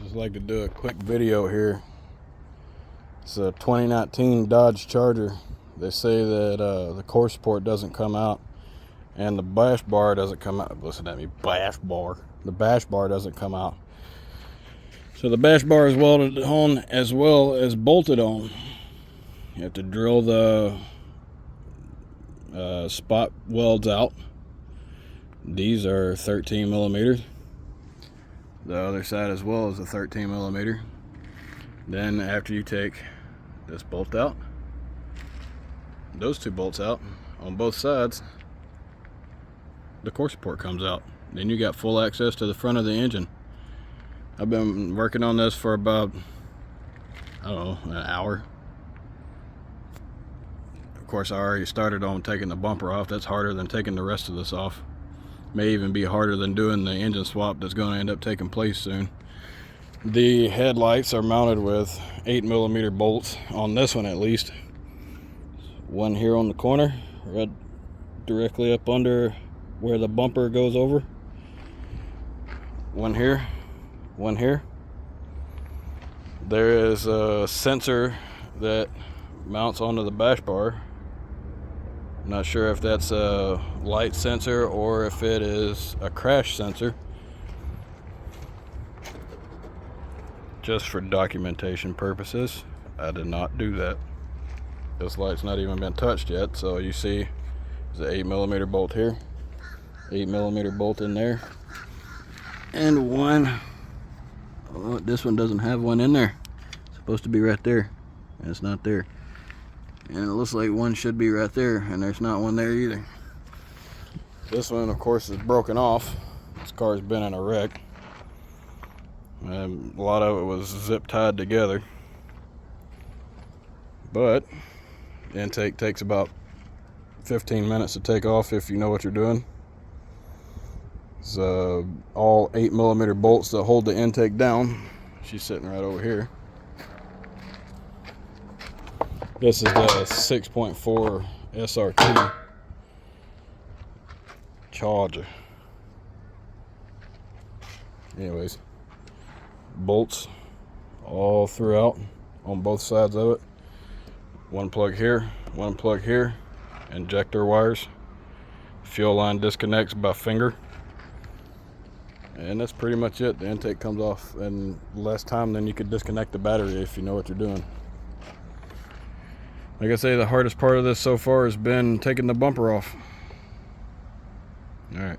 Just like to do a quick video here. It's a 2019 Dodge Charger. They say that the core support doesn't come out and the bash bar doesn't come out. Listen at me, bash bar. The bash bar doesn't come out. So the bash bar is welded on as well as bolted on. You have to drill the spot welds out. These are 13 millimeters. The other side as well is a 13 millimeter. Then after you take this bolt out, those two bolts out on both sides, the core support comes out. Then you got full access to the front of the engine. I've been working on this for about, I don't know, an hour. Of course, I already started on taking the bumper off. That's harder than taking the rest of this off. May even be harder than doing the engine swap that's going to end up taking place soon. The headlights are mounted with 8 millimeter bolts on this one, at least. One here on the corner, right directly up under where the bumper goes over. One here, one here. There is a sensor that mounts onto the bash bar. Not sure if that's a light sensor or if it is a crash sensor. Just for documentation purposes, I did not do that. This light's not even been touched yet, so you see there's an 8 millimeter bolt here, 8 millimeter bolt in there, and one. Oh, this one doesn't have one in there. It's supposed to be right there, and it's not there. And it looks like one should be right there, and there's not one there either. This one, of course, is broken off. This car's been in a wreck. A lot of it was zip tied together. But the intake takes about 15 minutes to take off if you know what you're doing. It's all 8 millimeter bolts that hold the intake down. She's sitting right over here. This is the 6.4 SRT Charger. Anyways, bolts all throughout on both sides of it. One plug here, one plug here. Injector wires. Fuel line disconnects by finger. And that's pretty much it. The intake comes off in less time than you could disconnect the battery if you know what you're doing. Like I say, the hardest part of this so far has been taking the bumper off. All right.